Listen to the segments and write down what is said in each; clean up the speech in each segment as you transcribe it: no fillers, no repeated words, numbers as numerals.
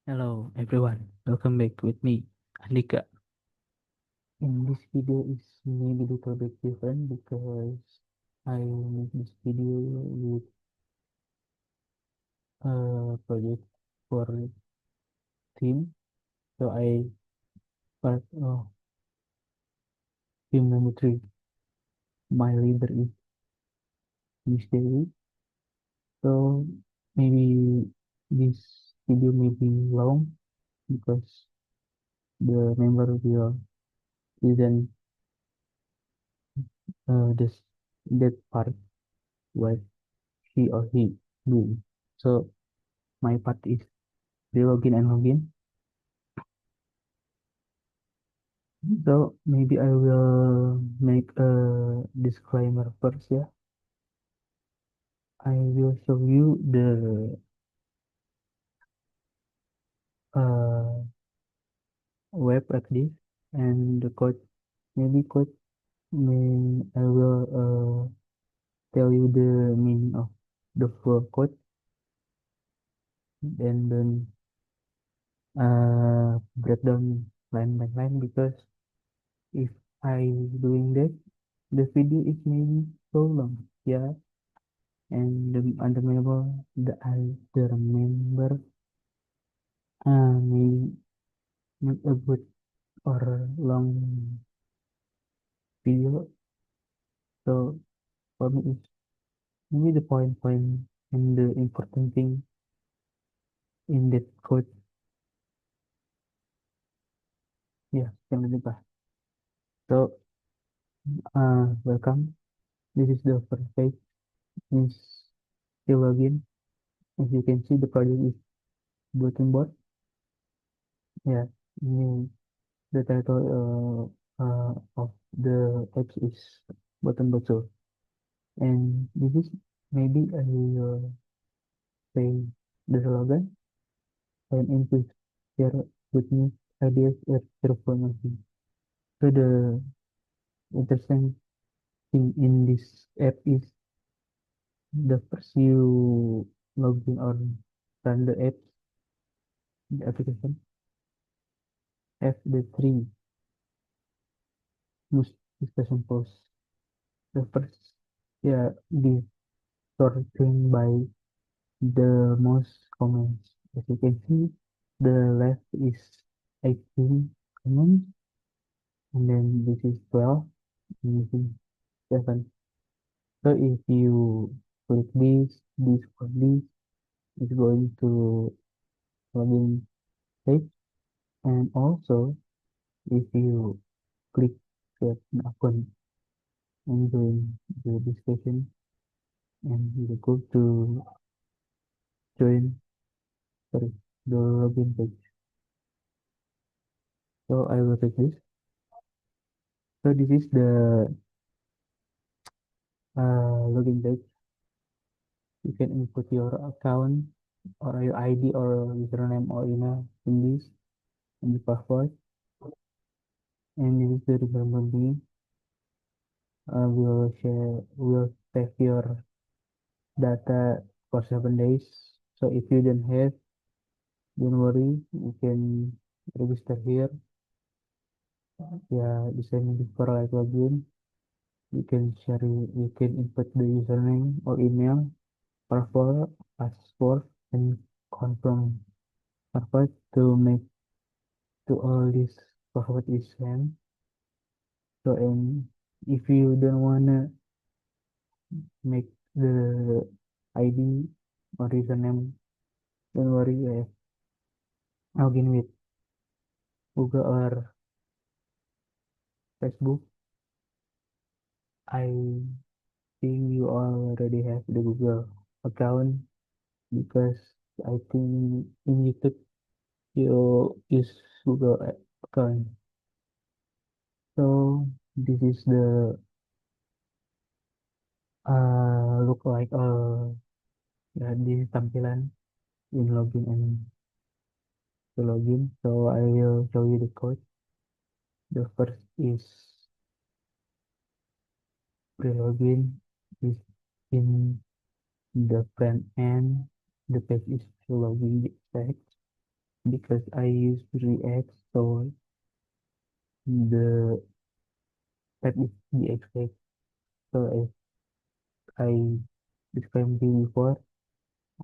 Hello everyone, welcome back with me, Andika. In this video is maybe a little bit different because I make this video with a project for team. So I part of team number three. My leader is Miss Dewi. So maybe this video may be long because the member will isn't this that part what he or he doing. So my part is Prelogin and login. So maybe I will make a disclaimer first. Yeah, I will show you the uh, web like this and the code. Maybe code. May I will tell you the meaning of the full code and then break down line by line because if I doing that, the video is maybe so long. Yeah, and the member the other member maybe not a good or long video. So for me, it's maybe the point and the important thing in that code. Yeah, jangan lupa. So welcome. This is the first page. Is the login. As you can see, the project is bulletin board. Yeah, ini the title of the apps is button board. So, and this is maybe I will say the slogan and include share with me ideas at transformation. So the interesting thing in this app is the first you log in or run the app, the application have the three most discussion posts. The first, yeah, the sorting by the most comments. As you can see, the left is 18 comments, and then this is 12, and this is 7. So if you click this or this is going to login page. And also if you click create an account and join the discussion and you go to join sorry the login page. So I will take this. So this is the login page. You can input your account or your ID or username or email in this and the password. And this is the remember me. We'll save your data for 7 days. So if you don't have, don't worry, you can register here. Yeah, the same before like login. You can input the username or email, password, and confirm password to make to all this password is sent. So and if you don't wanna make the ID or username, don't worry. Login with Google or Facebook. I think you already have the Google account because I think in YouTube you use Google account. So this is the look like ya, this is tampilan in login and to login. So I will show you the code. The first is pre-login is in the front end. The page is login text. because I use React, so the step is the exact. So as I described you before,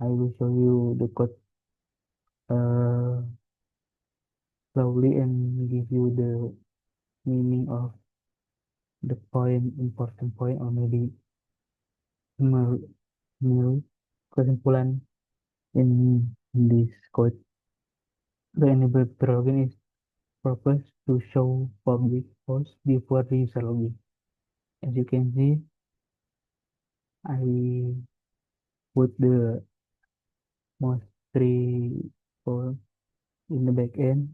I will show you the code uh, slowly and give you the meaning of the point, important point, or maybe mer- mer- kesimpulan in this code. The enable Prelogin is purpose to show public posts before the user login. As you can see, I put the most three posts in the backend.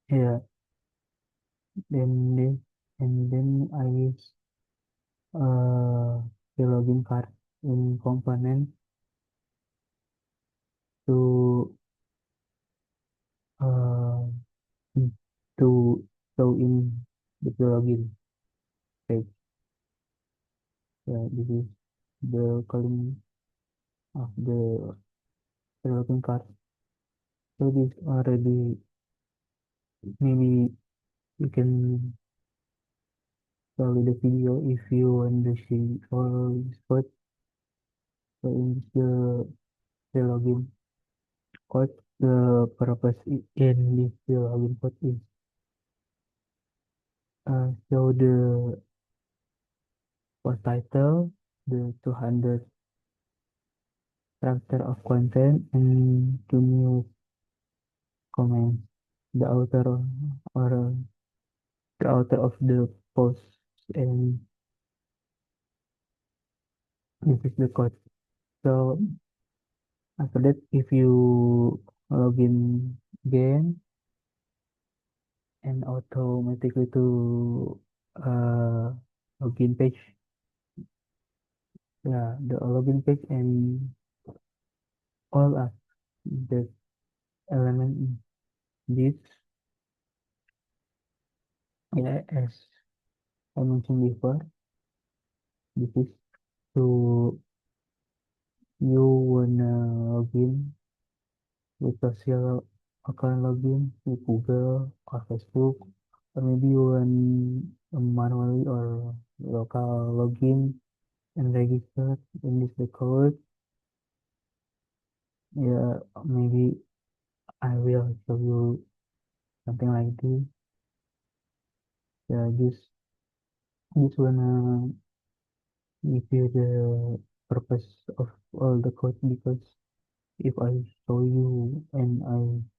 Yeah, then I use the login card in component to uh, to show in the login page. Yeah, this is the calling of the login card. So this already maybe you can follow the video if you want to see all this code. So in the login code, the purpose in this the login code is show the post title, the 200 character of content, and two new comments. The author or the author of the post, and this is the code. So after that, if you login again and automatically to uh, login page, yeah, the login page and all of the element in this, yeah, as I mentioned before, this is to you wanna login with social account login with Google or Facebook, or maybe you want manually or local login and register in this code. Yeah, maybe I will show you something like this. Yeah, just wanna give you the purpose of all the code because if I show you and I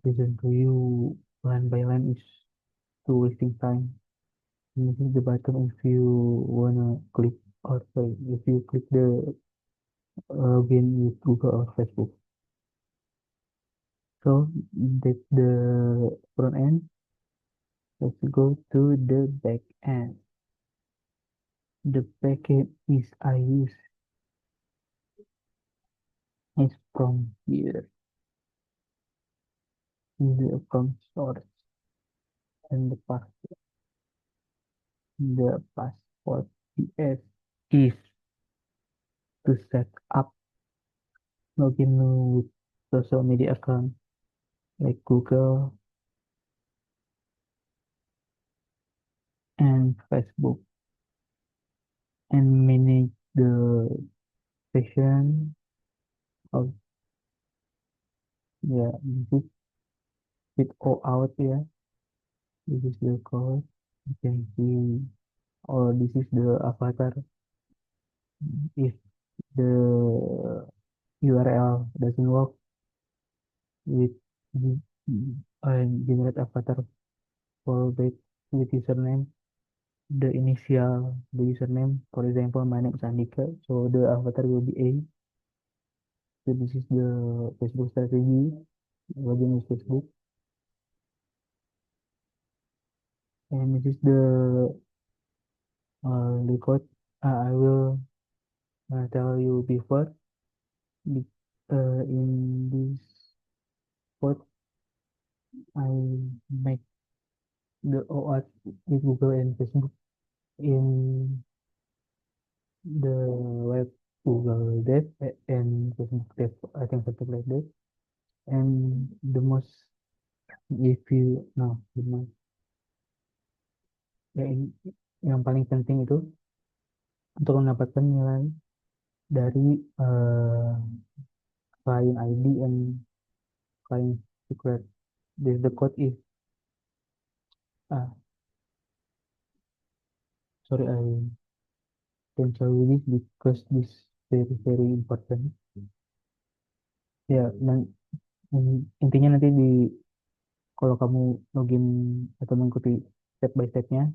present to you line by line is too wasting time. This is the button if you wanna click or sorry, if you click the login with Google or Facebook. So that's the front end. Let's go to the back end. The backend is I use is from here in the from source and the passport.js is to set up login with social media account like Google and Facebook and manage the session of yeah this is with all out here. This is the code. You can see or this is the avatar. If the URL doesn't work with the generate avatar fallback with username, the username, for example, my name is Andika, so the avatar will be A. So this is the Facebook strategy, login with Facebook, and this is the code I will tell you before. In this code, I make the OAuth with Google and Facebook in the web. Google Dev and Facebook Dev, I think something like that. And the most, if you no, the most, ya, yang paling penting itu untuk mendapatkan nilai dari client ID and client secret. This the code is ah sorry, I can show you this because this very important. Ya, dan intinya nanti kalau kamu login atau mengikuti step by stepnya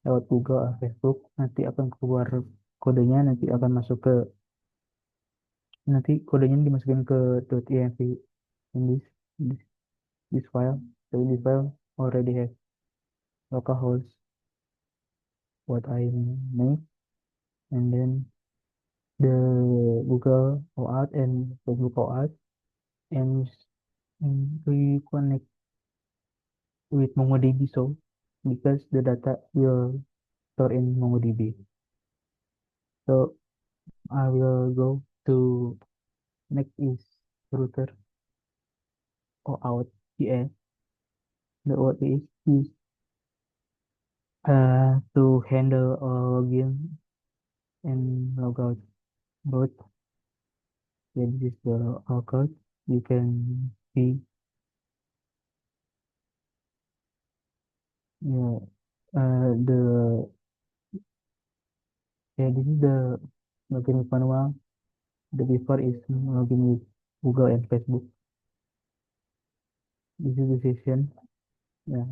lewat Google atau Facebook, nanti akan keluar kodenya, nanti kodenya dimasukin ke .env in this, this file. So this file already has localhost what I make, and then the Google OAuth and Facebook OAuth, and, we connect with MongoDB, so because the data will store in MongoDB. So I will go to next is router or out.js. The OAuth is used to handle login and logout both. Yeah, this is the code. You can see, yeah, the yeah, this is the login with manual. The before is login with Google and Facebook. This is the session. Yeah,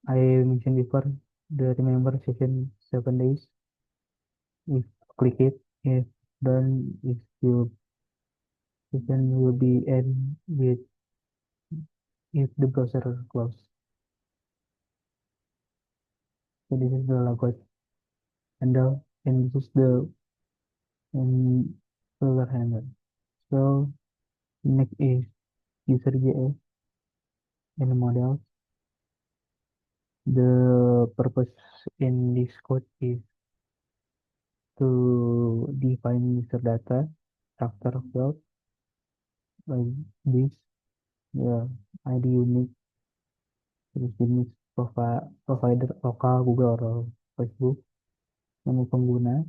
I mentioned before the remember session 7 days. If click it, if done, if your session will be end with if the browser close. So this is the logout handle, and this is the folder handle. So next is user.js and the model. The purpose in this code is to define user data structure field like this. Yeah, ID unique, terus jenis provider lokal Google atau Facebook, nama pengguna,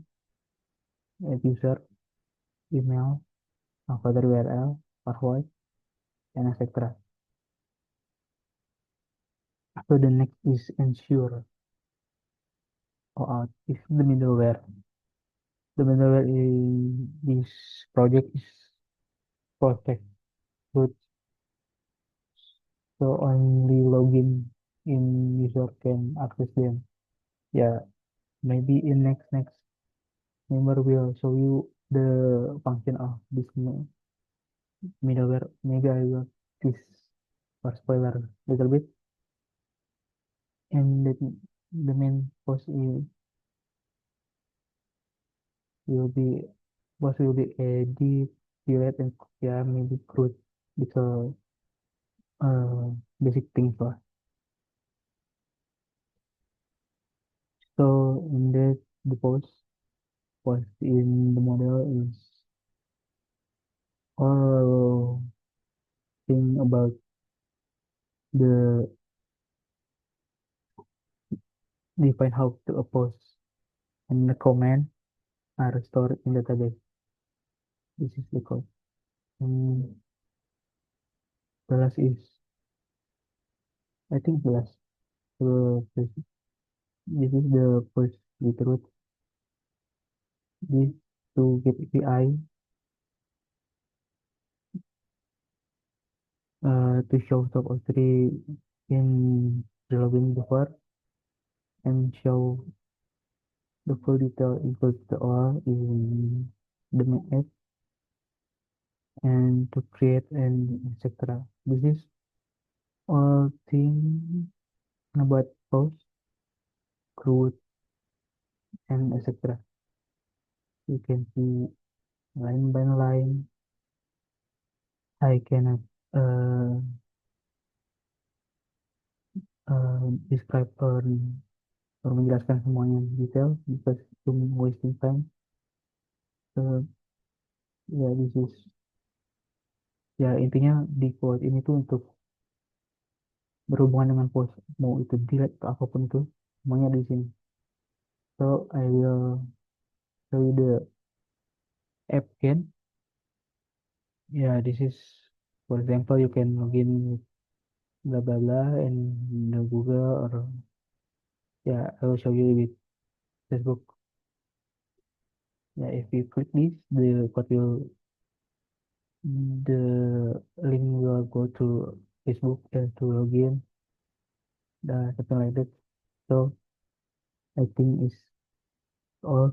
add user, email, folder URL, password, and etc. So the next is ensure or out is the middleware. The middleware in this project is protect root, so only login in user can access them. Yeah, maybe in next member will show you the function of this middleware. Maybe I will this for spoiler little bit, and the main post will be edit, delete, and yeah, maybe crude. It's a basic thing for. So in the post in the model is all thing about the define how to a post, and the command are stored in database. This is the code. And the last is, I think the last, this is the first with root. This to get API to show top of three in Prelogin before, and show the full detail equals to all in the main app, and to create and etc. This is all thing about post, root, and etc. You can see line by line. I cannot uh, describe or menjelaskan semuanya detail because itu wasting time. So ya this is ya intinya di quote ini tuh untuk berhubungan dengan post, mau itu delete atau apapun itu semuanya di sini. So I will show you the app again. Yeah, this is, for example, you can login with blah blah blah and the Google, or yeah, I will show you with Facebook. Yeah, if you click this, the link will go to Facebook to login, something like that. So I think it's all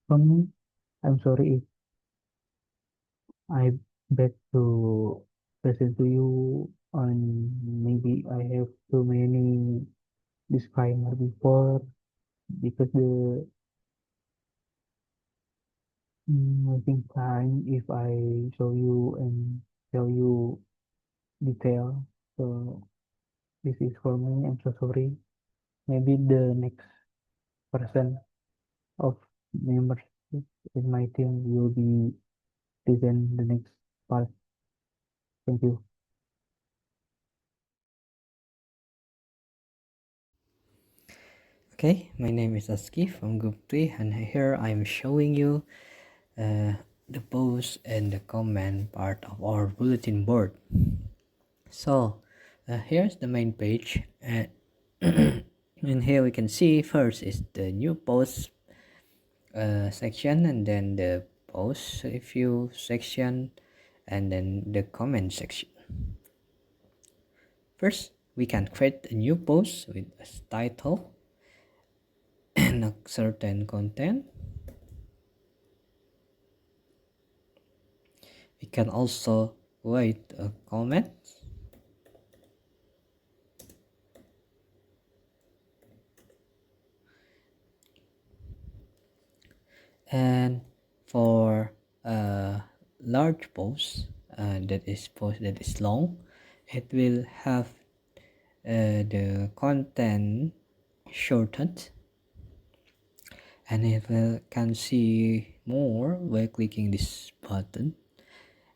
from me. I'm sorry if I beg to present to you on, maybe I have too many disclaimer before, because the wasting time if I show you and tell you detail. So this is for me. I'm so sorry. Maybe the next person of members in my team will be present the next part. Thank you. Okay, my name is Adzky from Group 3, and here I'm showing you the post and the comment part of our bulletin board. So here's the main page, and and here we can see first is the new post section, and then the post review section, and then the comment section. First, we can create a new post with a title and a certain content. We can also write a comment, and for a large post that is long, it will have the content shortened, and it will can see more by clicking this button.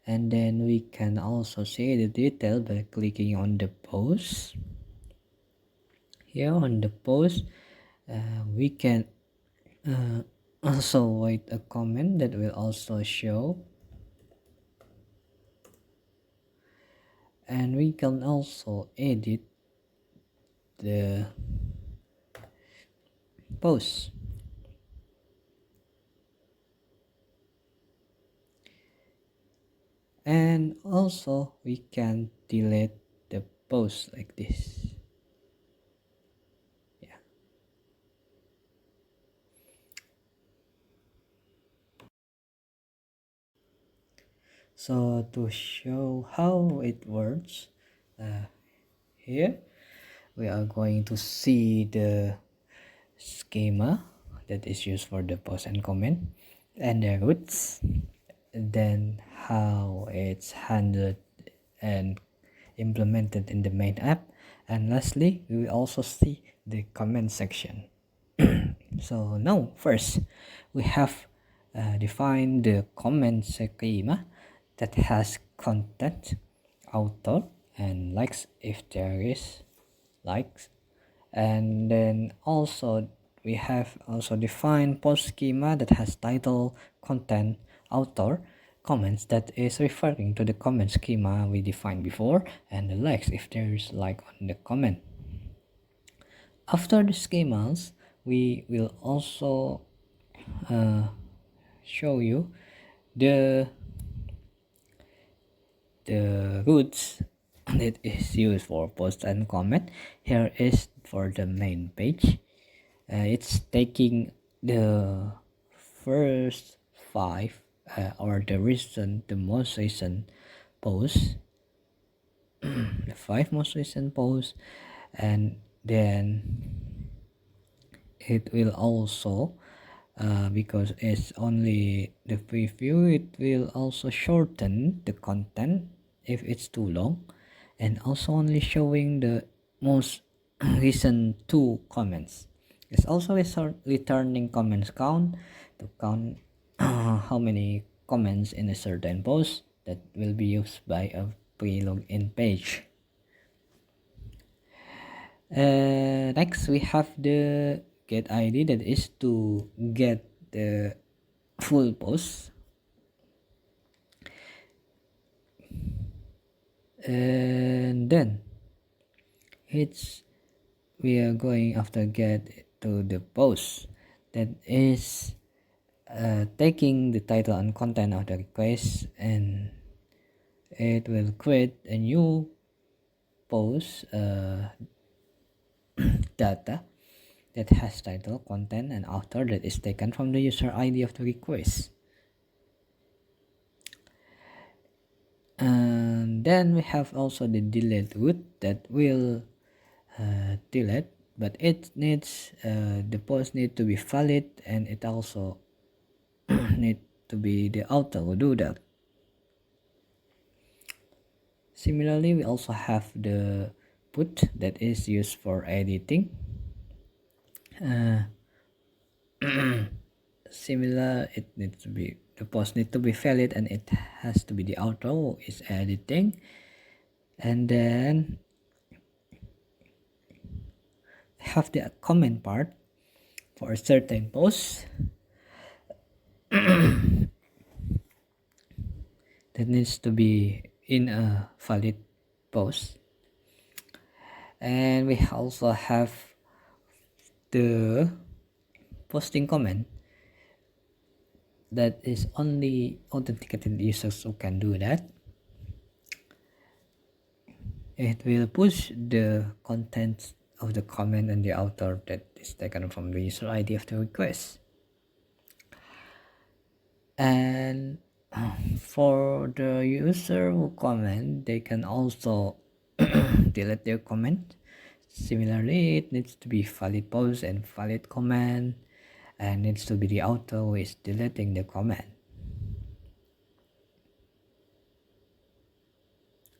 And then we can also see the detail by clicking on the post. Here on the post, we can also write a comment that will also show, and we can also edit the post. And also we can delete the post like this. Yeah. So to show how it works, here we are going to see the schema that is used for the post and comment, and the roots, then how it's handled and implemented in the main app, and lastly we will also see the comment section. So now first we have defined the comment schema that has content, author, and likes if there is likes. And then also we have also defined post schema that has title, content, author, comments that is referring to the comment schema we defined before, and the likes if there is like on the comment. After the schemas, we will also show you the roots that is used for post and comment. Here is for the main page. It's taking the first five or the most recent posts, the five most recent posts, and then it will also because it's only the preview, it will also shorten the content if it's too long, and also only showing the most recent two comments. It's also returning comments count to count how many comments in a certain post that will be used by a pre-login page. Next we have the get ID, that is to get the full post. And then we are going after get to the post, that is taking the title and content of the request, and it will create a new post data that has title, content, and author that is taken from the user ID of the request. And then we have also the delete route that will delete, but it needs the post need to be valid, and it also need to be the author who do that. Similarly, we also have the put that is used for editing. Similar, it needs to be, the post need to be valid, and it has to be the author who is editing. And then have the comment part for a certain post that needs to be in a valid post. And we also have the posting comment that is only authenticated users who can do that. It will push the contents of the comment and the author that is taken from the user ID of the request. And for the user who comment, they can also delete their comment. Similarly, it needs to be valid post and valid comment, and needs to be the author who is deleting the comment.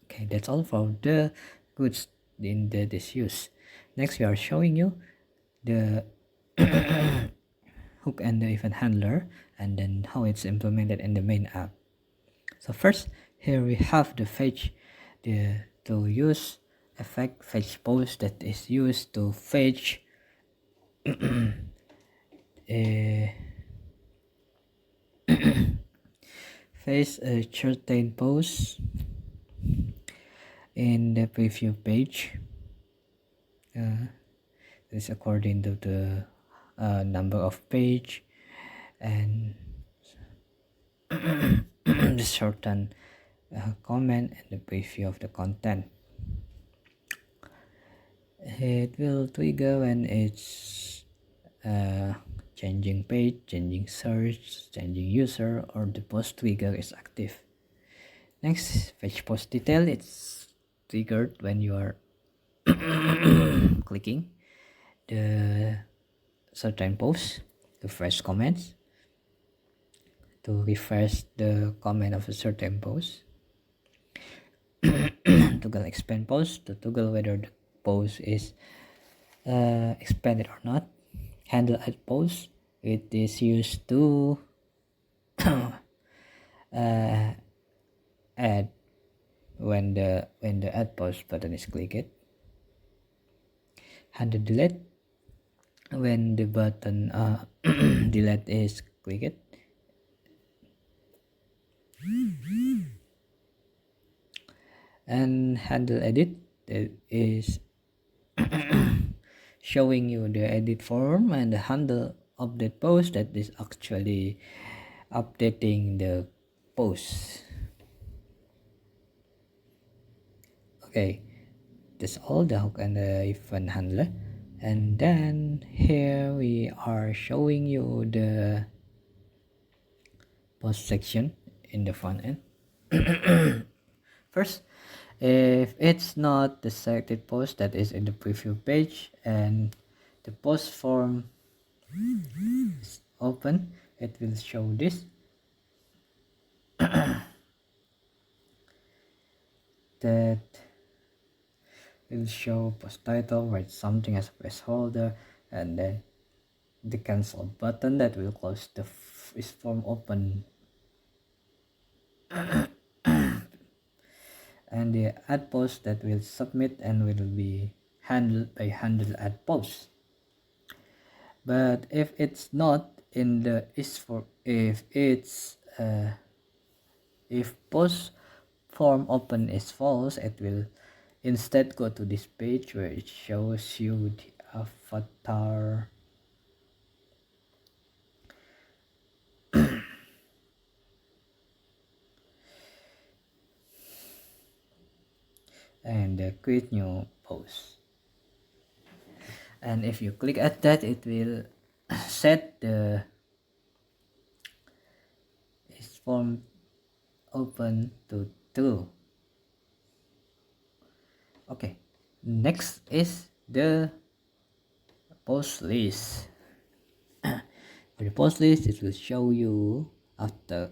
Okay, that's all for the goods in that is used. Next, we are showing you the hook and the event handler, and then how it's implemented in the main app. So first, here we have the fetch, to use effect fetch post that is used to fetch a certain post in the preview page. This according to the number of page and the certain comment and the preview of the content. It will trigger when it's changing page, changing search, changing user, or the post trigger is active. Next, fetch post detail. It's triggered when you are clicking the certain post to refresh comments, to refresh the comment of a certain post. Toggle expand post, to toggle whether the post is expanded or not. Handle add post, it is used to add when the add post button is clicked. Handle delete, when the button delete is clicked. And handle edit, that is showing you the edit form, and the handle update post, that is actually updating the post. Okay, that's all the hook and the event handler. And then here we are showing you the post section in the front end. First, if it's not the selected post that is in the preview page and the post form is open, it will show this. That will show post title, write something as a placeholder, and then the cancel button that will close the is form open, and the add post that will submit and will be handled by handle add post. But if it's not in the is for if post form open is false, it will instead go to this page where it shows you the avatar and create new post. And if you click at that, it will set the is form open to true. Okay, next is the post list. For the post list, it will show you after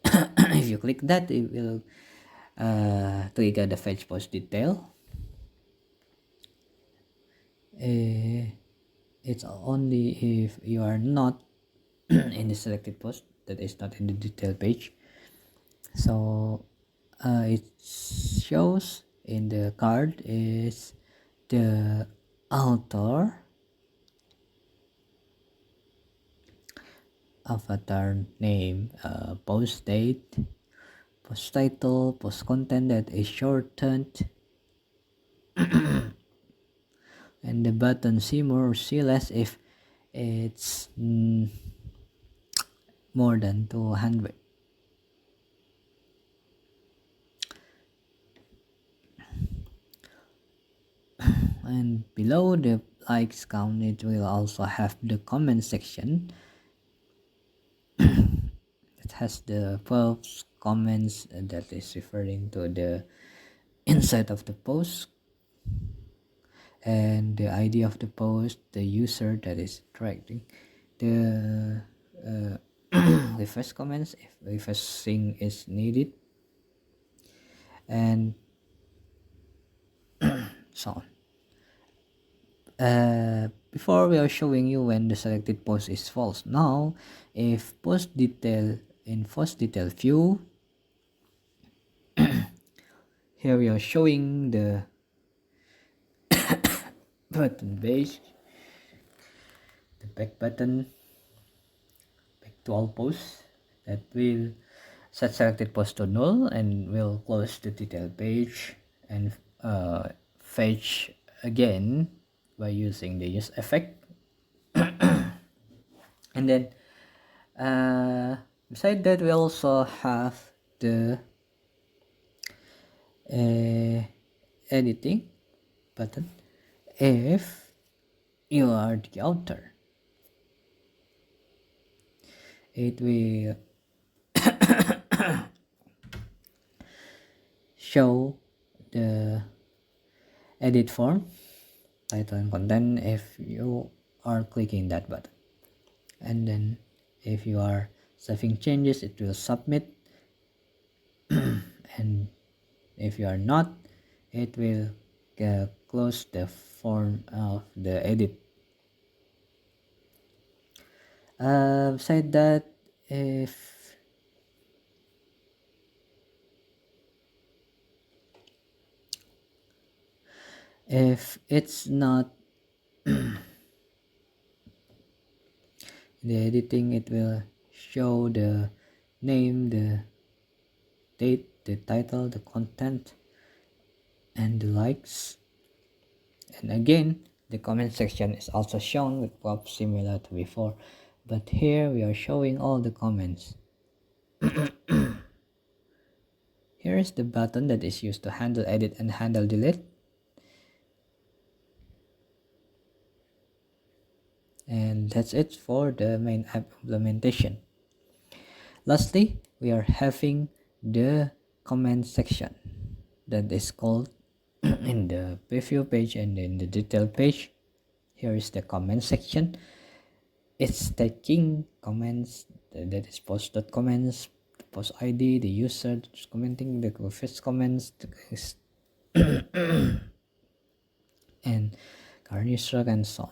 if you click that, it will trigger the fetch post detail. It's only if you are not in the selected post that is not in the detail page. So it shows in the card is the author, avatar name, post date, post title, post content that is shortened, and the button see more or see less if it's more than 200. And below the likes count, it will also have the comment section. It has the 12 comments that is referring to the inside of the post, and the ID of the post, the user that is tracking the refresh comments if refreshing is needed, and so on. Before we are showing you when the selected post is false. Now, if post detail in post detail view, here we are showing the button page, the back button, back to all posts that will set selected post to null and will close the detail page and fetch again by using the use effect. And then beside that, we also have the editing button if you are the author. It will show the edit form, title and content if you are clicking that button, and then if you are saving changes, it will submit, and if you are not, it will close the form of the edit. Beside that, if it's not the editing, it will show the name, the date, the title, the content, and the likes. And again, the comment section is also shown with props similar to before, but here we are showing all the comments. Here is the button that is used to handle edit and handle delete. And that's it for the main app implementation. Lastly, we are having the comment section that is called in the preview page and in the detail page. Here is the comment section. It's taking comments, that is post.comments, the post ID, the user commenting, the first comments, and current user, and so on.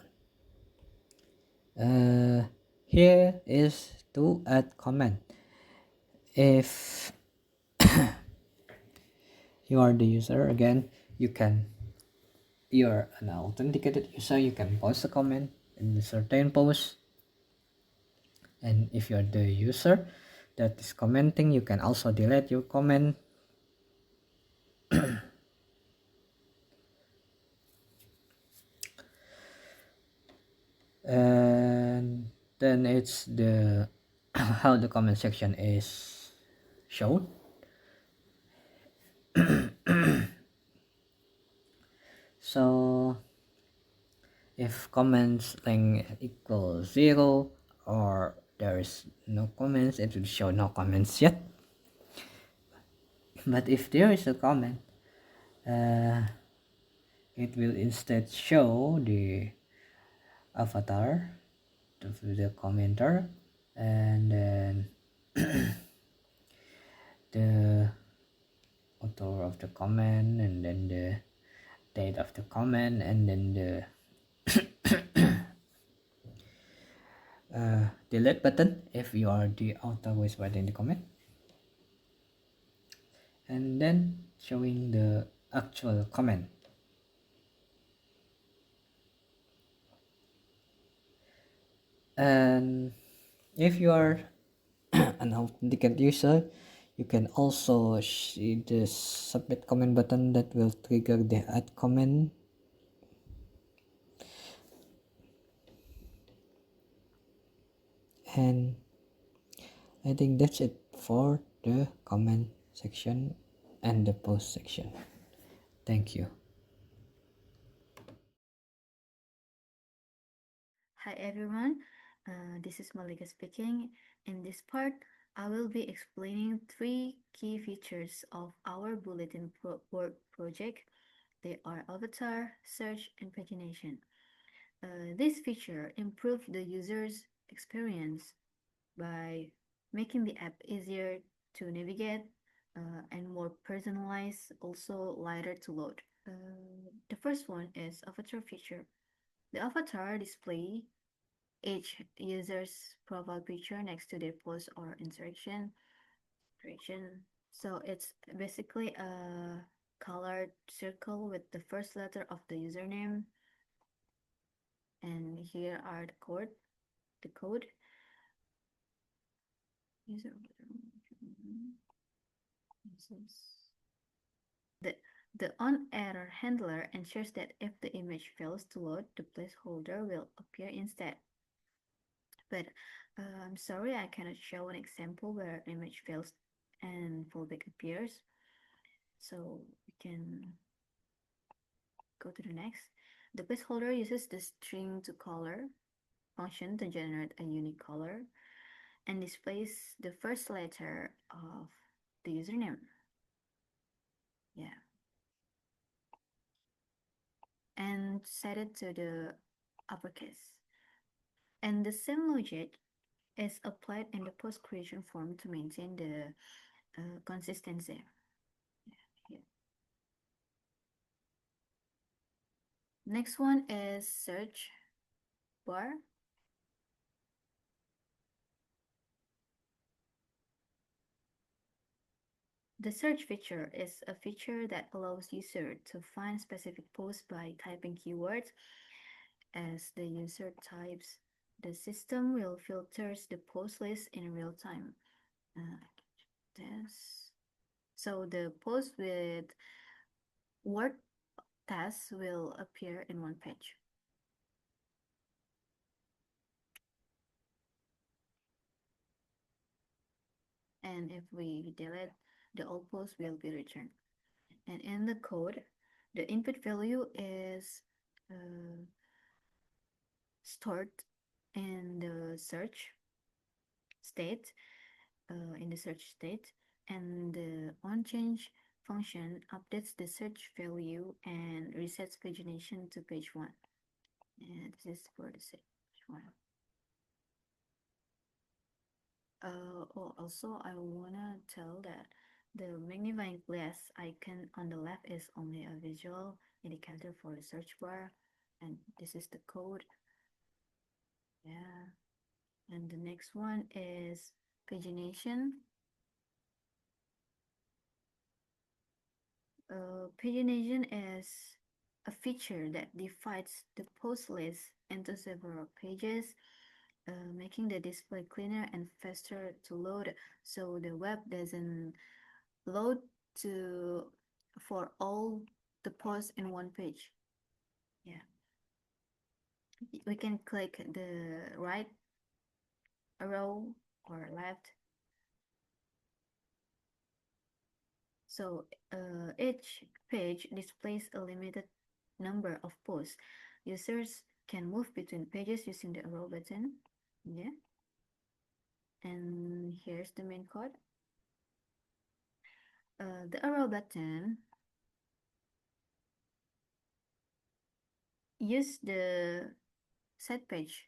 Here is to add comment. If you are the user, again, you're an authenticated user, you can post a comment in a certain post. And if you're the user that is commenting, you can also delete your comment. And then it's the how the comment section is shown. So if comments length equals 0 or there is no comments, it will show no comments yet. But if there is a comment, it will instead show the avatar of the commenter, and then the author of the comment, and then the date of the comment, and then the delete button if you are the author who is writing the comment, and then showing the actual comment. And if you are an authenticated user, you can also see the submit comment button that will trigger the add comment. And I think that's it for the comment section and the post section. Thank you. Hi everyone, this is Malika speaking. In this part, I will be explaining three key features of our Bulletin Board project. They are avatar, search, and pagination. This feature improves the user's experience by making the app easier to navigate and more personalized, also lighter to load. The first one is avatar feature. The avatar display each user's profile picture next to their post or interaction. So it's basically a colored circle with the first letter of the username. And here are the code. User the the on error handler ensures that if the image fails to load, the placeholder will appear instead. But I'm sorry, I cannot show an example where image fails and fallback appears. So we can go to the next. The placeholder uses the string to color function to generate a unique color and displays the first letter of the username. Yeah. And set it to the uppercase. And the same logic is applied in the post creation form to maintain the consistency. Yeah. Next one is search bar. The search feature is a feature that allows user to find specific posts by typing keywords. As the user types, the system will filter the post list in real time. So the post with word tasks will appear in one page. And if we delete, the old post will be returned. And in the code, the input value is stored in the search state, and the onChange function updates the search value and resets pagination to page 1. And this is for the page 1. Also, I wanna tell that the magnifying glass icon on the left is only a visual indicator for the search bar, and this is the code. Yeah. And the next one is pagination. Pagination is a feature that divides the post list into several pages, making the display cleaner and faster to load, so the web doesn't load to for all the posts in one page. Yeah, we can click the right arrow or left. So each page displays a limited number of posts. Users can move between pages using the arrow button. Yeah. And here's the main code. The arrow button use the set page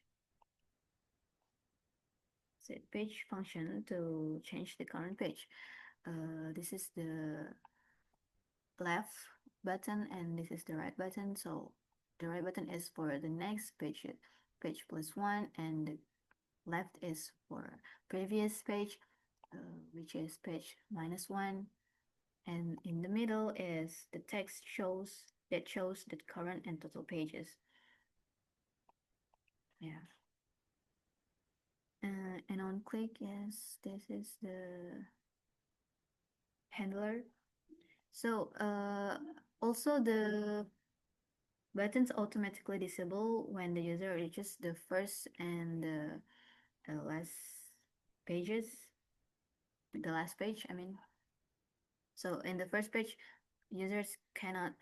function to change the current page. This is the left button and this is the right button. So the right button is for the next page, page plus one, and the left is for previous page, which is page minus one. And in the middle is the text shows the current and total pages. Yeah. And on click, yes, this is the handler. So also the buttons automatically disable when the user reaches the first and the last pages, the last page, I mean. So in the first page, users cannot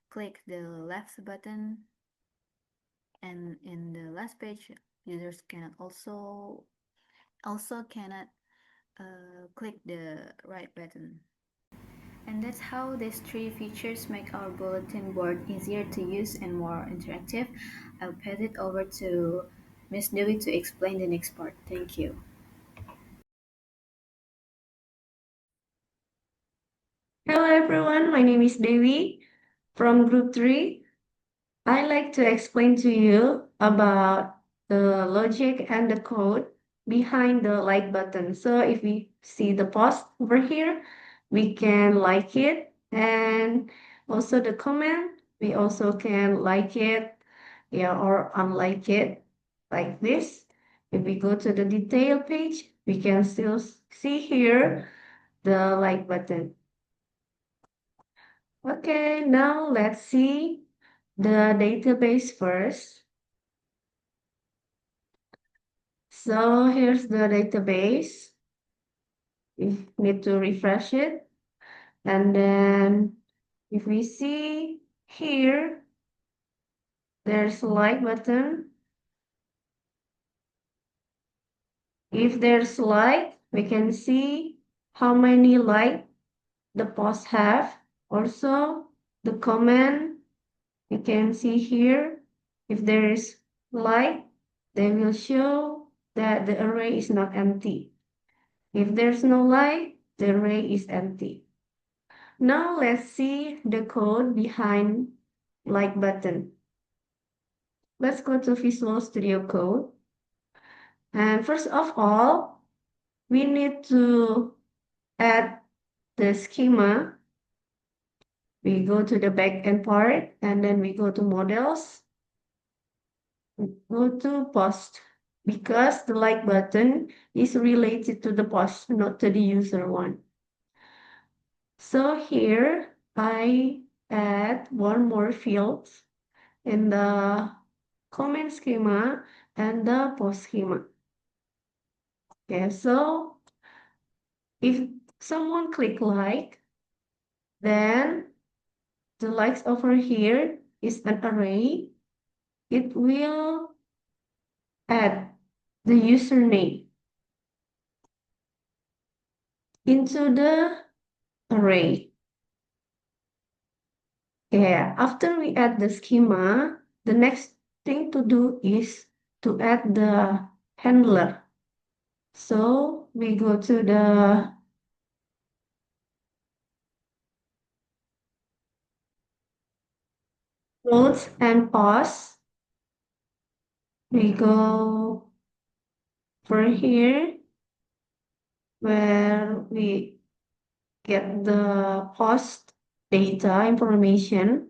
click the left button, and in the last page, users cannot also cannot click the right button. And that's how these three features make our bulletin board easier to use and more interactive. I'll pass it over to Miss Dewi to explain the next part. Thank you. Hello everyone, my name is Dewi from Group 3. I'd like to explain to you about the logic and the code behind the like button. So if we see the post over here, we can like it, and also the comment, we also can like it, yeah, or unlike it like this. If we go to the detail page, we can still see here the like button. Okay, now let's see the database first. So here's the database. We need to refresh it. And then if we see here, there's a like button. If there's like, we can see how many like the post have. Also, the comment, we can see here. If there is like, they will show that the array is not empty. If there's no like, the array is empty. Now let's see the code behind like button. Let's go to Visual Studio Code. And first of all, we need to add the schema. We go to the backend part and then we go to models. Go to post because the like button is related to the post, not to the user one. So here I add one more field in the comment schema and the post schema. Okay, so if someone click like, then the likes over here is an array. It will add the username into the array. Yeah, after we add the schema, the next thing to do is to add the handler. So we go to the notes and pause. We go For here, where we get the post data information.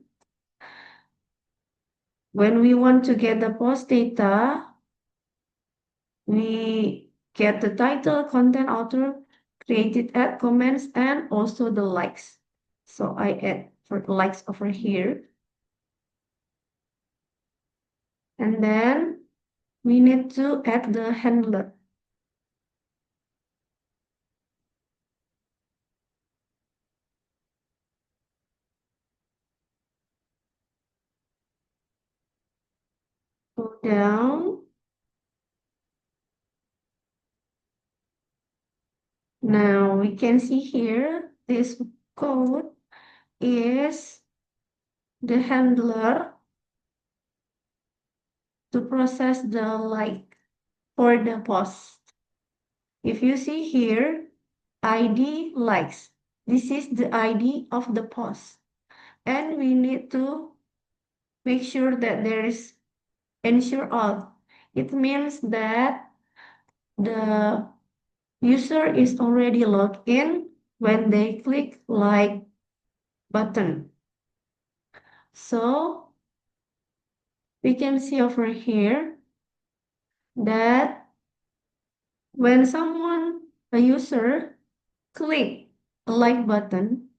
When we want to get the post data, we get the title, content, author, created ad, comments, and also the likes. So I add for the likes over here. And then we need to add the handler. Go down. Now we can see here, this code is the handler to process the like for the post. If you see here, ID likes. This is the ID of the post. And we need to make sure that there is ensure all. It means that the user is already logged in when they click like button. So we can see over here that when a user click a like button,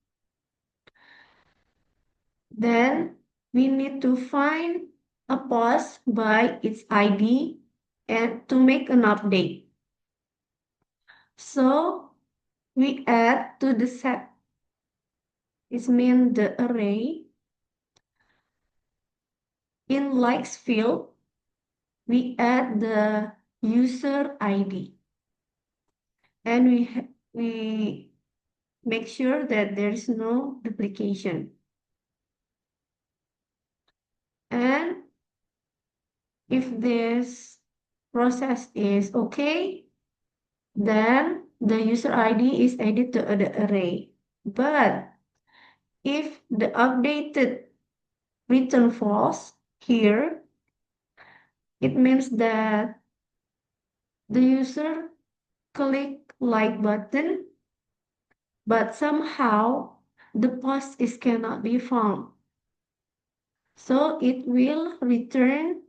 then we need to find a post by its ID and to make an update. So we add to the set. It means the array. In likes field, we add the user ID. And we make sure that there's no duplication. And if this process is okay, then the user ID is added to the array. But if the updated return false here, it means that the user click like button, but somehow the post is cannot be found. So it will return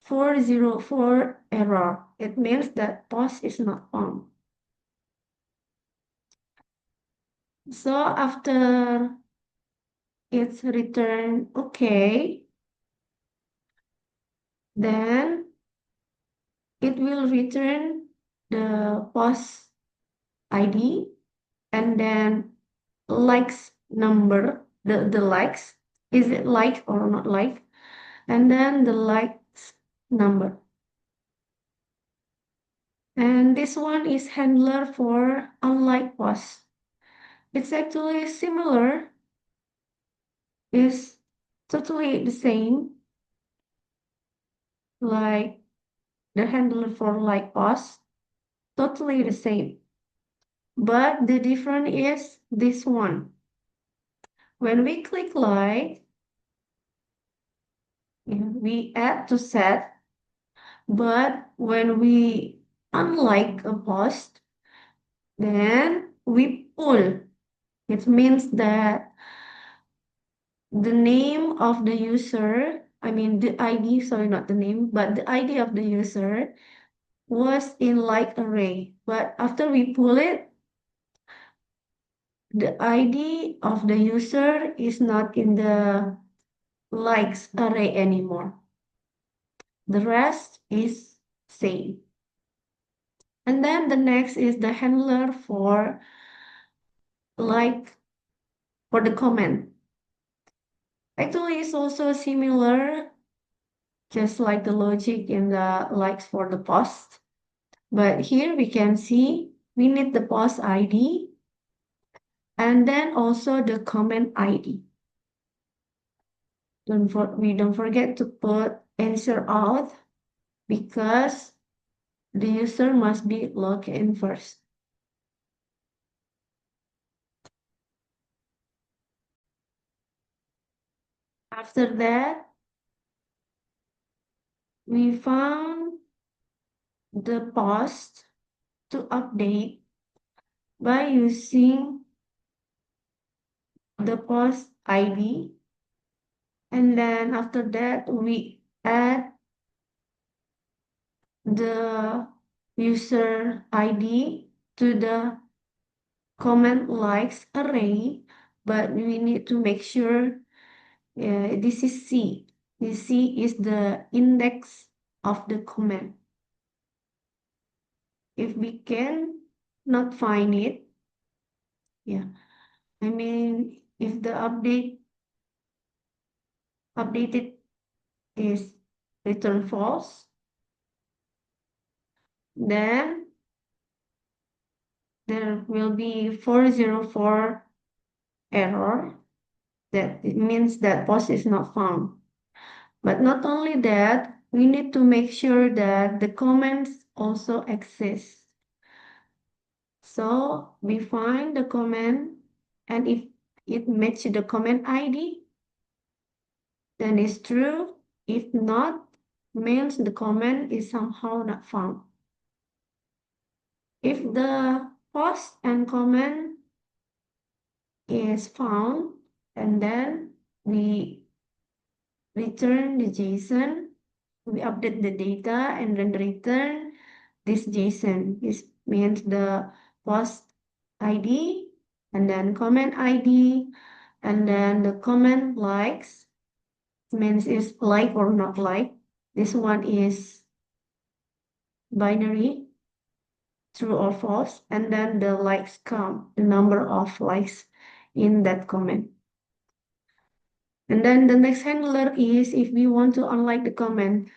404 error. It means that post is not found. So after it's returned okay, then it will return the post ID and then likes number, the likes, is it like or not like, and then the likes number. And this one is handler for unlike post. It's actually similar, is totally the same, like the handler for like post, totally the same. But the difference is this one. When we click like, we add to set, but when we unlike a post, then we pull. It means that the name of the user, I mean the ID, sorry, not the name, but the ID of the user was in like array. But after we pull it, the ID of the user is not in the likes array anymore. The rest is same. And then the next is the handler for like for the comment. Actually, it's also similar, just like the logic in the likes for the post. But here we can see we need the post ID and then also the comment ID. We don't forget to put answer out because the user must be logged in first. After that, we found the post to update by using the post ID, and then after that we add the user ID to the comment likes array, but we need to make sure this is C. This C is the index of the comment. If we can not find it, I mean, if the updated is return false, then there will be 404 error. That it means that post is not found. But not only that, we need to make sure that the comments also exist. So we find the comment, and if it matches the comment ID, then it's true. If not, means the comment is somehow not found. If the post and comment is found, and then we return the JSON, we update the data, and then return this JSON. This means the post ID, and then comment ID, and then the comment likes means is like or not like. This one is binary, true or false, and then the likes count, the number of likes in that comment. And then the next handler is if we want to unlike the comment.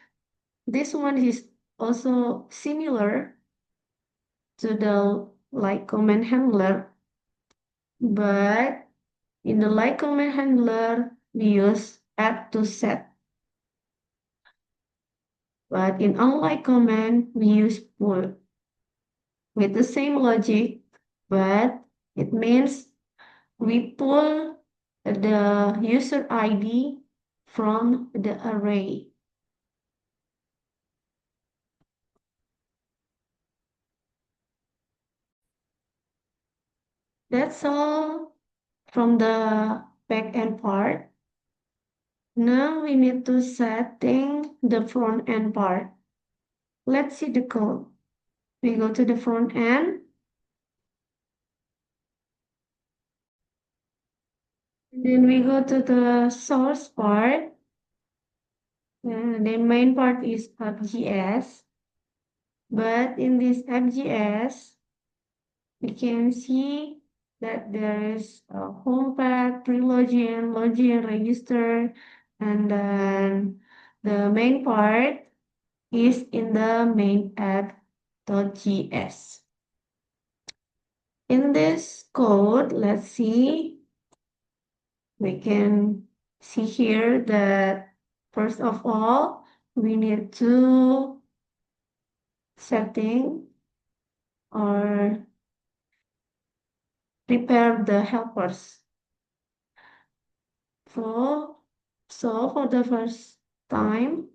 This one is also similar to the like comment handler, but in the like comment handler, we use add to set. But in unlike comment, we use pull with the same logic, but it means we pull the user ID from the array. That's all from the backend part. Now we need to setting the front end part. Let's see the code. We go to the front end. Then we go to the source part. The main part is app.js. But in this app.js, we can see that there is a home path, prelogin, login, register, and then the main part is in the main app.js. In this code, let's see, we can see here that first of all, we need to setting or prepare the helpers. So for the first time,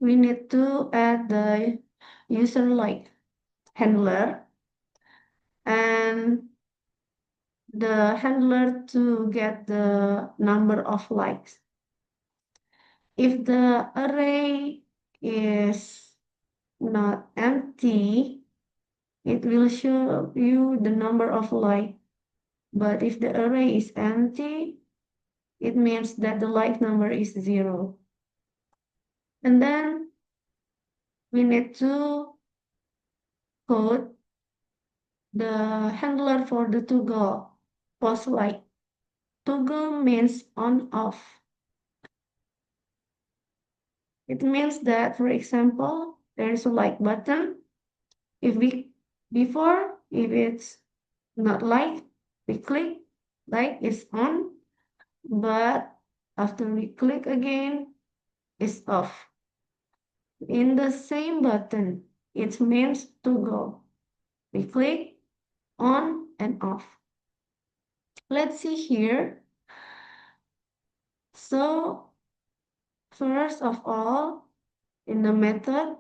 we need to add the user like handler and the handler to get the number of likes. If the array is not empty, it will show you the number of like. But if the array is empty, it means that the like number is 0. And then we need to code the handler for the toggle post like. Toggle means on off. It means that, for example, there is a like button. If it's not like, we click, like is on, but after we click again, it's off. In the same button, it means to go. We click on and off. Let's see here. So first of all, in the method,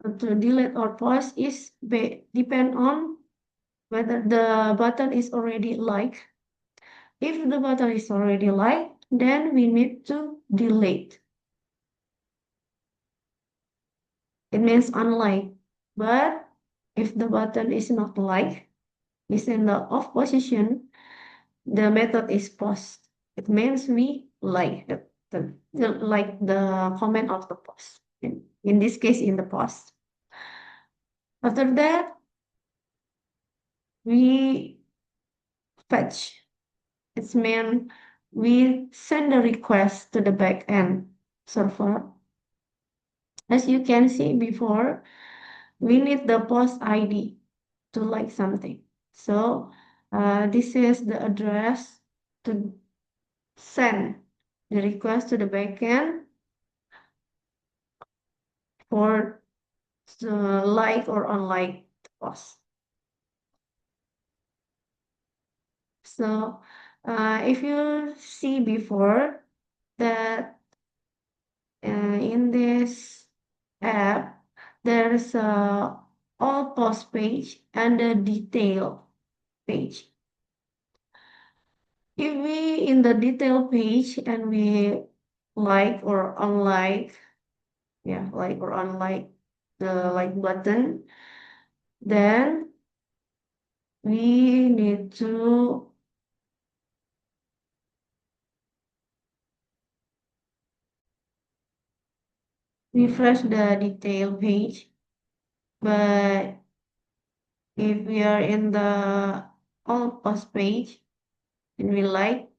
to delete or post is depend on whether the button is already liked. If the button is already liked, then we need to delete. It means unlike. But if the button is not liked, is in the off position, the method is post. It means we like the comment of the post. In this case, in the post. After that, we fetch. It means we send a request to the backend server. As you can see before, we need the post ID to like something. So this is the address to send the request to the backend for the like or unlike post. So if you see before that in this app, there's a all post page and a detail page. If we in the detail page and we like or unlike, like or unlike the like button, then we need to refresh the detail page. But if we are in the all post page and we like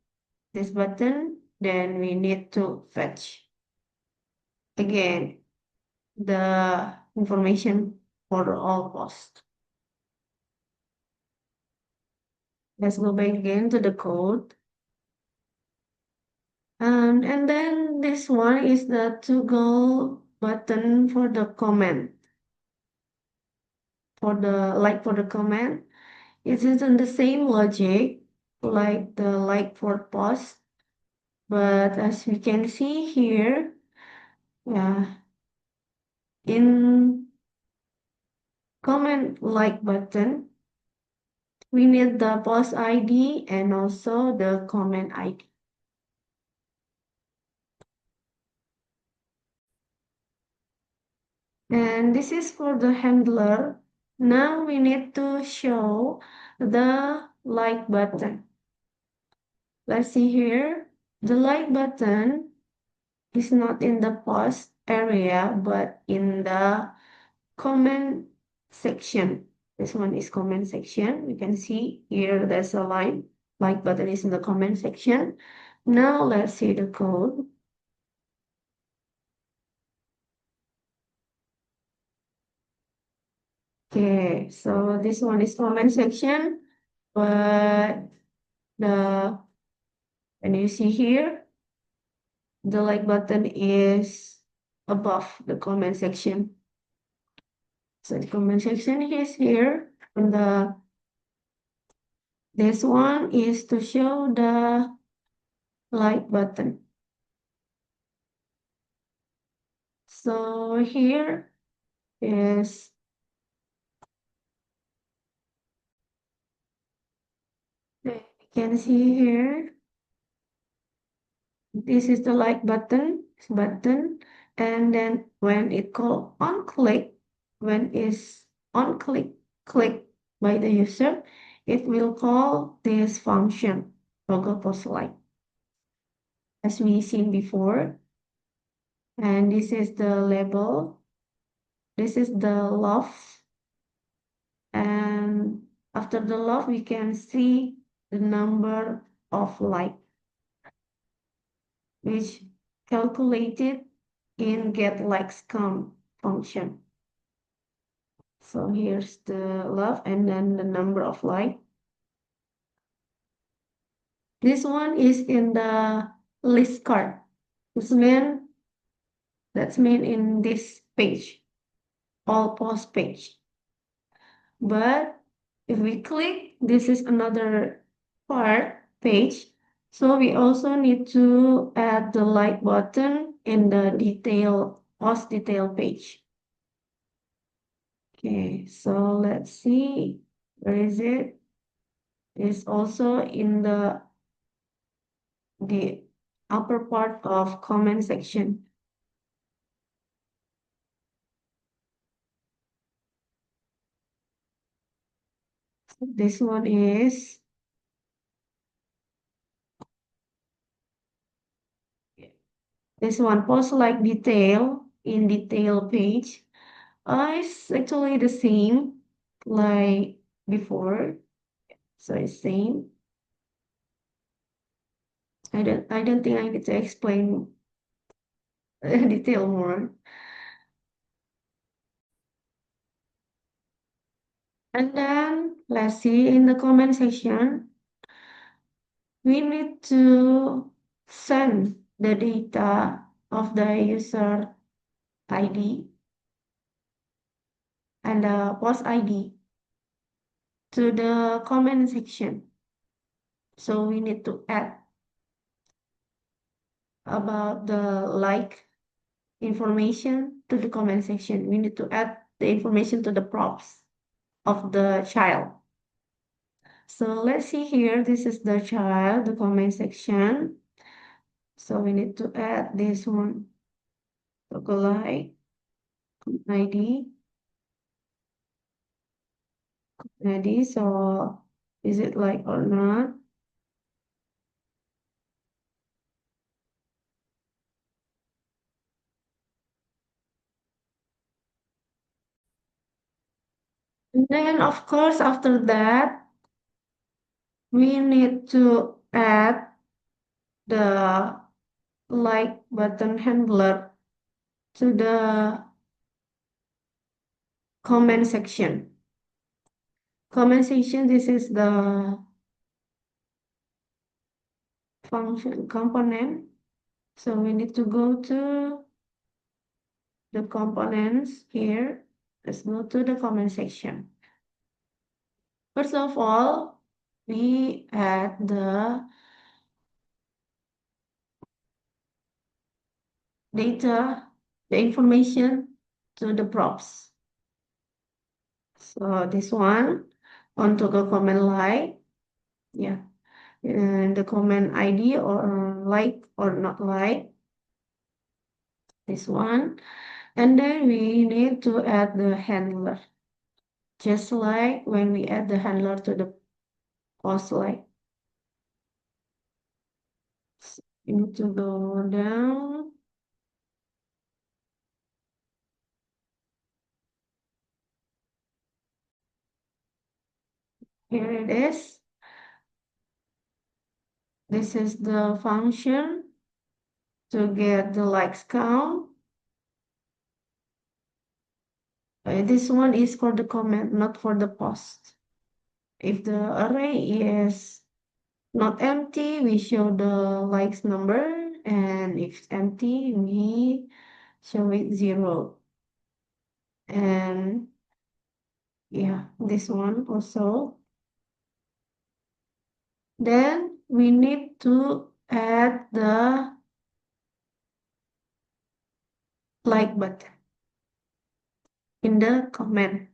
this button, then we need to fetch again the information for the all post. Let's go back again to the code. And then this one is the toggle button for the comment. For the comment, it is in the same logic like the like for post, but as we can see here, in comment like button, we need the post ID and also the comment ID. And this is for the handler. Now we need to show the like button. Let's see here. The like button is not in the post area, but in the comment section. This one is comment section. You can see here there's a like button is in the comment section. Now let's see the code. Okay, so this one is comment section, but when you see here, the like button is above the comment section. So the comment section is here, and this one is to show the like button. So here is you can see here, this is the like button, and then when it call on click, when is on click by the user, it will call this function toggle post like, as we seen before. And this is the label, this is the love, and after the love we can see the number of like, which calculated in get likes count function. So here's the love and then the number of like. This one is in the list card. That's mean in this page, all post page. But if we click, this is another page. So we also need to add the like button in the post detail page. Okay, so let's see, where is it? It's also in the upper part of comment section. This one is post like detail in detail page. It's actually the same like before, so it's same. I don't think I need to explain detail more. And then let's see in the comment section, we need to send the data of the user ID and the post ID to the comment section. So we need to add about the like information to the comment section. We need to add the information to the props of the child. So let's see here, this is the child, the comment section. So we need to add this one, lookalike, ID, ID. So is it like or not? And then of course, after that, we need to add the like button handler to the comment section. Comment section, this is the function component. So we need to go to the components here. Let's go to the comment section. First of all, we add the data, the information to the props. So this one onto the comment like, yeah, and the comment ID or like or not like, this one. And then we need to add the handler, just like when we add the handler to the post like. So you need to go down. Here it is. This is the function to get the likes count. This one is for the comment, not for the post. If the array is not empty, we show the likes number, and if it's empty, we show it 0. And yeah, this one also. Then we need to add the like button in the comment.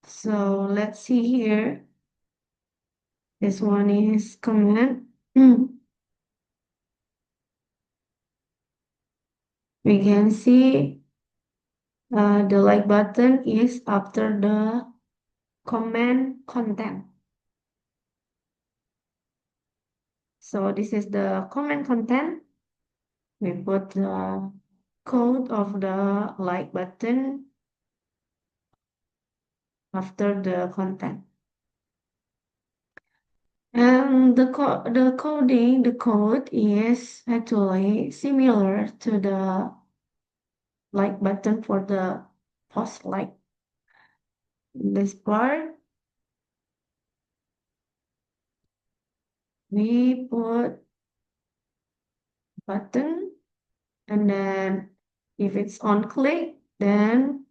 So let's see here. This one is comment. We can see the like button is after the comment content. So this is the comment content. We put the code of the like button after the content. And the code is actually similar to the like button for the post like. This part, we put button, and then if it's on click, then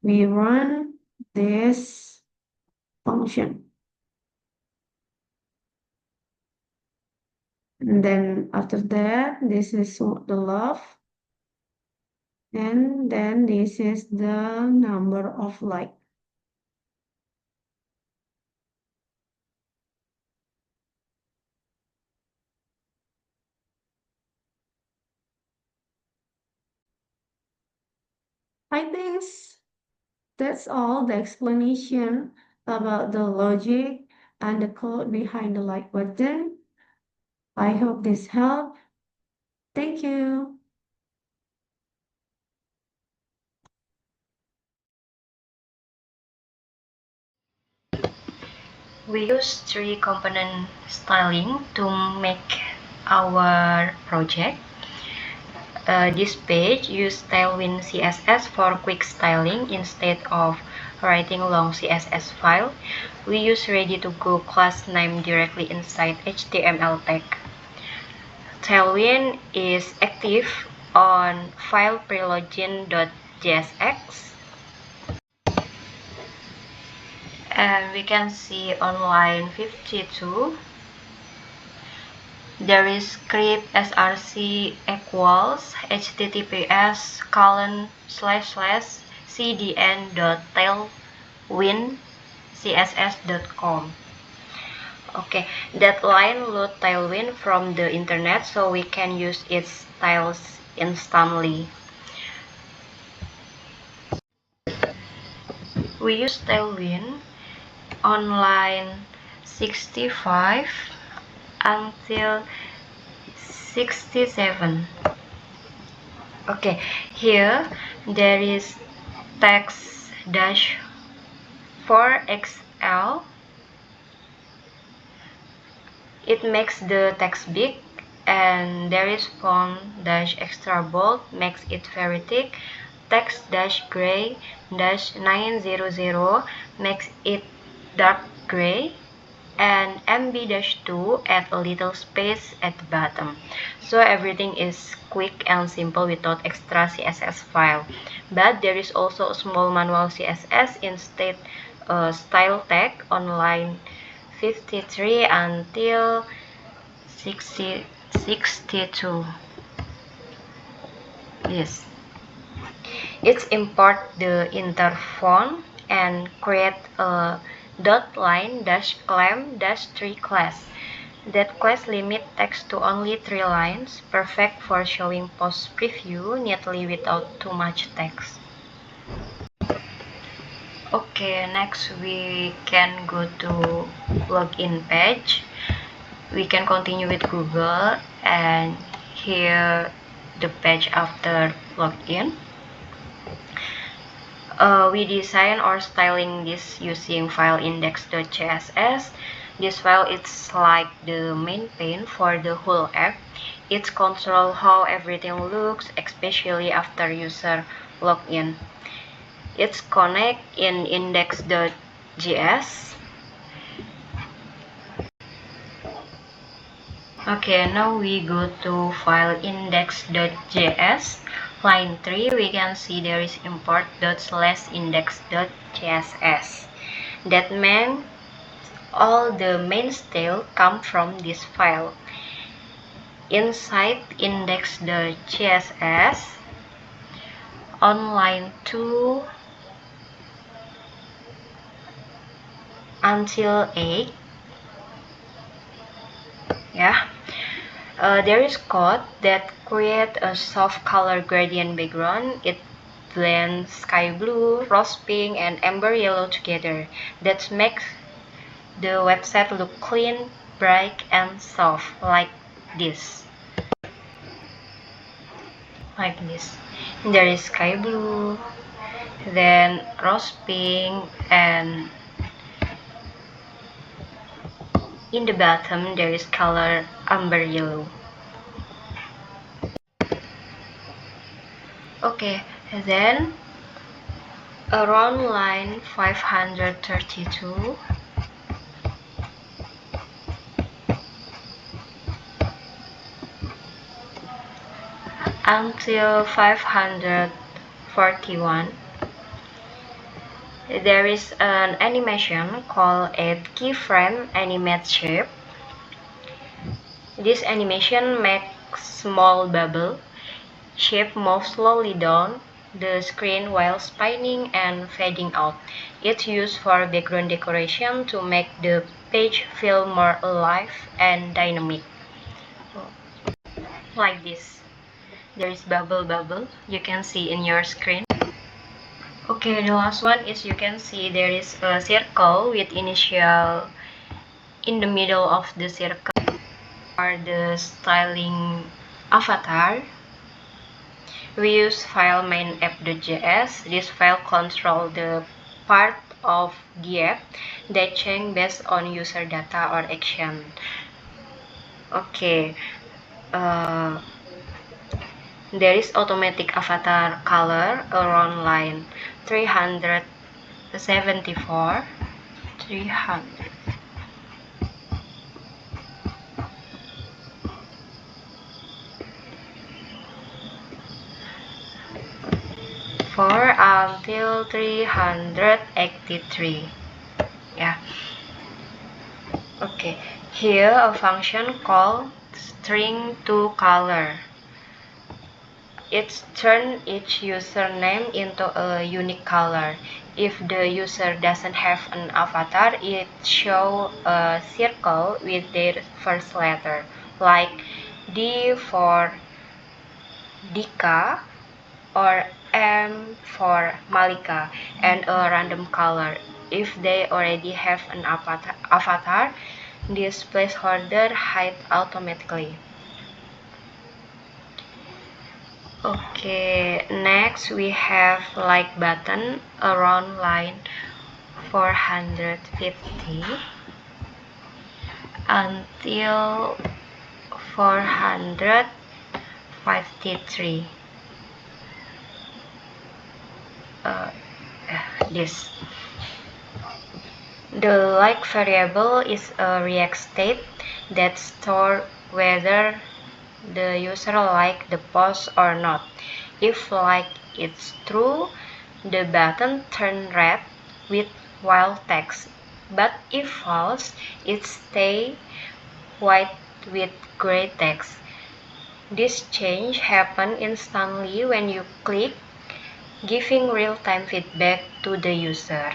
we run this function. And then after that, this is the love. And then this is the number of likes. I think that's all the explanation about the logic and the code behind the like button. I hope this helped. Thank you. We use three component styling to make our project. This page uses Tailwind CSS for quick styling instead of writing long CSS file. We use ready-to-go class name directly inside HTML tag. Tailwind is active on file Prelogin.jsx. And we can see on line 52 there is script src equals https://cdn.tailwindcss.com. Okay, that line load Tailwind from the internet, so we can use its styles instantly. We use Tailwind on line 65 until 67. Okay, here there is text dash 4XL. It makes the text big, and there is font dash extra bold, makes it very thick. Text dash gray dash 900 makes it dark gray, and MB-2 add a little space at the bottom. So everything is quick and simple without extra CSS file. But there is also a small manual CSS instead style tag on line 53 until 62. Yes. It's import the inter font and create a dot line dash clam dash 3 class. That class limit text to only 3 lines, perfect for showing post preview neatly without too much text. Okay, next we can go to login page. We can continue with Google, and here the page after login. We design or styling this using file index.css. This file is like the main pane for the whole app. It controls how everything looks, especially after user login. It's connect in index.js. Okay, now we go to file index.js. Line 3, we can see there is import.index.css. That means all the main style come from this file. Inside index.css, on line 2 until 8, there is code that create a soft color gradient background. It blends sky blue, rose pink, and amber yellow together. That makes the website look clean, bright, and soft, like this. There is sky blue, then rose pink, and in the bottom there is color amber yellow. Okay, then around line 532 until 541, there is an animation called a keyframe animate shape. This animation makes small bubble shape moves slowly down the screen while spinning and fading out. It's used for background decoration to make the page feel more alive and dynamic. Like this. There is bubble you can see in your screen. Okay, the last one is you can see there is a circle with initial in the middle of the circle for the styling avatar. We use file main app.js. This file controls the part of the app that change based on user data or action. Okay, there is automatic avatar color around line 374. Until 383. Yeah. Okay. Here a function called string to color. It turns each username into a unique color. If the user doesn't have an avatar, it shows a circle with their first letter, like D for Dika or M for Malika, and a random color. If they already have an avatar, this placeholder hides automatically. Okay, next we have like button around line 450 until 453. This. The like variable is a React state that stores whether the user like the post or not. If like it's true, the button turns red with wild text, but if false, it stays white with gray text. This change happens instantly when you click, giving real-time feedback to the user.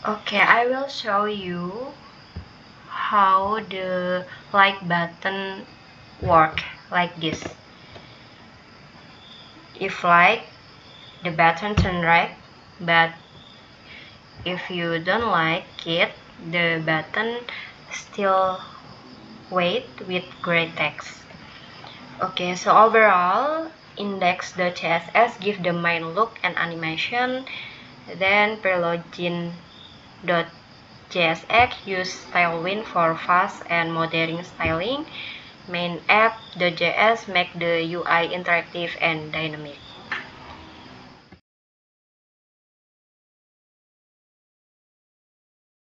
Okay, I will show you how the like button work like this. If like, the button turn red, but if you don't like it, the button still white with gray text. Okay, so overall, index.css give the main look and animation. Then Prelogin.jsx use Tailwind for fast and modern styling. Main app.js make the UI interactive and dynamic.